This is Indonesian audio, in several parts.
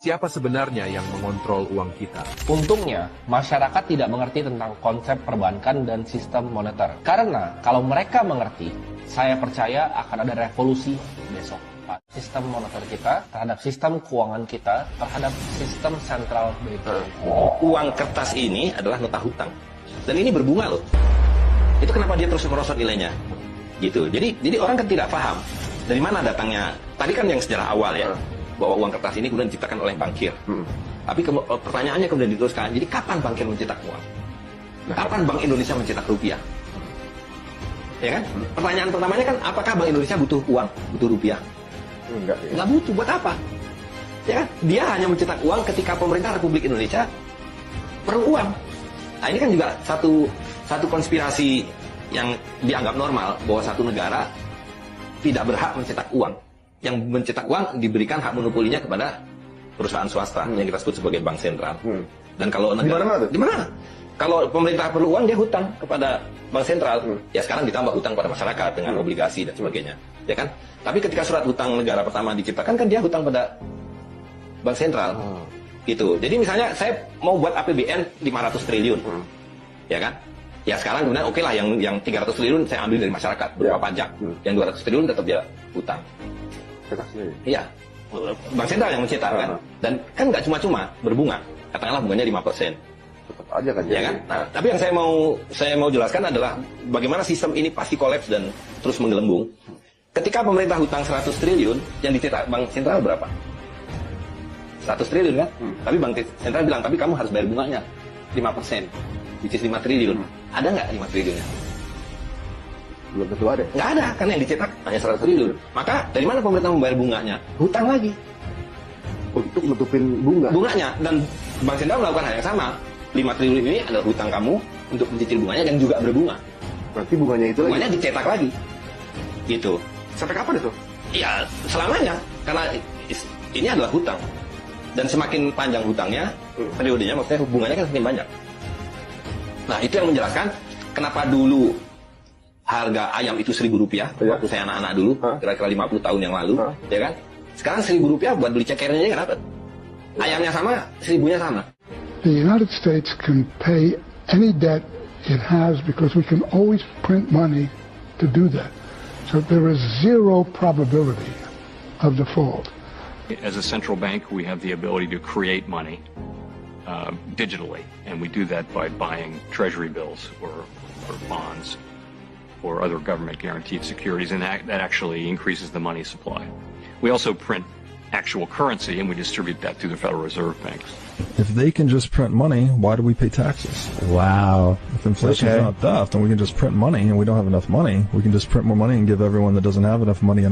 Siapa sebenarnya yang mengontrol uang kita? Untungnya, masyarakat tidak mengerti tentang konsep perbankan dan sistem moneter. Karena kalau mereka mengerti, saya percaya akan ada revolusi besok. Sistem moneter kita terhadap sistem keuangan kita terhadap sistem sentral banking. Uang kertas ini adalah nota hutang. Dan ini berbunga loh. Itu kenapa dia terus merosot nilainya. Gitu. Jadi orang kan tidak paham dari mana datangnya. Tadi kan yang sejarah awal ya. Bahwa uang kertas ini kemudian diciptakan oleh bankir. Tapi pertanyaannya kemudian diteruskan, jadi kapan bankir mencetak uang? Kapan Bank Indonesia mencetak rupiah? Ya kan? Pertanyaan pertamanya kan, apakah Bank Indonesia butuh uang, butuh rupiah? Enggak, ya. Nggak butuh, buat apa? Ya kan? Dia hanya mencetak uang ketika pemerintah Republik Indonesia perlu uang. Nah ini kan juga satu konspirasi yang dianggap normal, bahwa satu negara tidak berhak mencetak uang. Yang mencetak uang diberikan hak monopolinya kepada perusahaan swasta yang kita sebut sebagai bank sentral. Dan kalau negara di mana? Kalau pemerintah perlu uang, dia hutang kepada bank sentral. Ya sekarang ditambah hutang pada masyarakat dengan obligasi dan sebagainya, ya kan? Tapi ketika surat hutang negara pertama diciptakan, kan dia hutang pada bank sentral. Gitu. Jadi misalnya saya mau buat APBN 500 triliun, ya kan? Ya sekarang kemudian oke lah, yang 300 triliun saya ambil dari masyarakat berupa pajak, yang 200 triliun tetap dia hutang. Iya, bank sentral yang mencetak kan, dan kan nggak cuma-cuma berbunga, katakanlah bunganya 5%. Tetap aja kan, ya kan? Nah, tapi yang saya mau jelaskan adalah bagaimana sistem ini pasti kolaps dan terus menggelembung. Ketika pemerintah hutang 100 triliun, yang dicetak bank sentral berapa? 100 triliun kan? Tapi bank sentral bilang, tapi kamu harus bayar bunganya 5%, which is 5 triliun. Ada nggak 5 triliunnya? Belum tentu ada. Nggak ada, karena yang dicetak hanya 100 triliun. Maka dari mana pemerintah membayar bunganya? Hutang lagi. Untuk nutupin bunga. Bunganya, dan bank sentral melakukan hal yang sama. 5 triliun ini adalah hutang kamu untuk mencicil bunganya dan juga berbunga. Berarti bunganya itu bunganya dicetak lagi. Gitu. Sampai kapan itu? Ya, selamanya. Karena ini adalah hutang. Dan semakin panjang hutangnya, periodenya maksudnya bunganya kan semakin banyak. Nah, itu yang menjelaskan kenapa dulu harga ayam itu Rp1.000 waktu saya anak-anak dulu, kira-kira 50 tahun yang lalu, ya kan? Sekarang Rp1.000 buat beli cekernya aja nggak dapat. Ayamnya sama, Rp1.000-nya sama. The United States can pay any debt it has because we can always print money to do that. So there is zero probability of default. As a central bank, we have the ability to create money digitally, and we do that by buying treasury bills or bonds or other government-guaranteed securities, and that actually increases the money supply. We also print actual currency, and we distribute that through the Federal Reserve banks. If they can just print money, why do we pay taxes? Wow. If inflation is not theft, and we can just print money, and we don't have enough money, we can just print more money and give everyone that doesn't have enough money.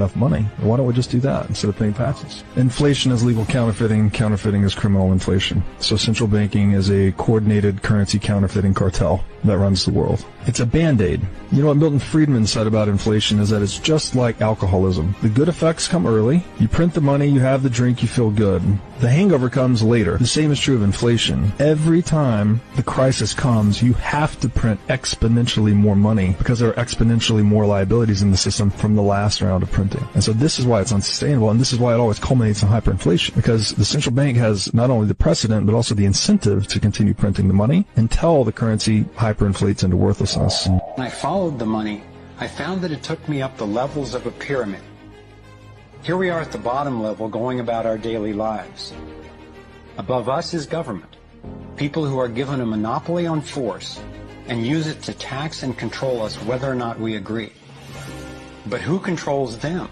Why don't we just do that instead of paying taxes? Inflation is legal counterfeiting. Counterfeiting is criminal inflation. So central banking is a coordinated currency counterfeiting cartel that runs the world. It's a Band-Aid. You know what Milton Friedman said about inflation is that it's just like alcoholism. The good effects come early. You print the money, you have the drink, you feel good. The hangover comes later. The same is true of inflation. Every time the crisis comes, you have to print exponentially more money because there are exponentially more liabilities in the system from the last round of printing. And so this is why it's unsustainable, and this is why it always culminates in hyperinflation, because the central bank has not only the precedent but also the incentive to continue printing the money until the currency hyperinflates into worthlessness. When I followed the money, I found that it took me up the levels of a pyramid. Here we are at the bottom level going about our daily lives. Above us is government, people who are given a monopoly on force and use it to tax and control us whether or not we agree. But who controls them?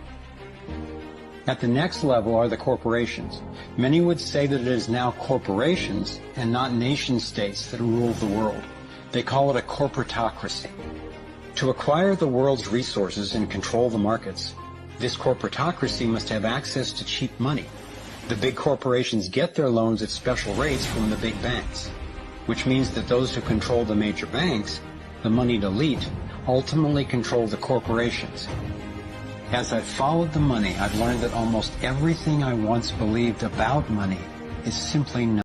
At the next level are the corporations. Many would say that it is now corporations and not nation states that rule the world. They call it a corporatocracy. To acquire the world's resources and control the markets, this corporatocracy must have access to cheap money. The big corporations get their loans at special rates from the big banks, which means that those who control the major banks, the moneyed elite, ultimately control the corporations. As I've followed the money, I've learned that almost everything I once believed about money is simply not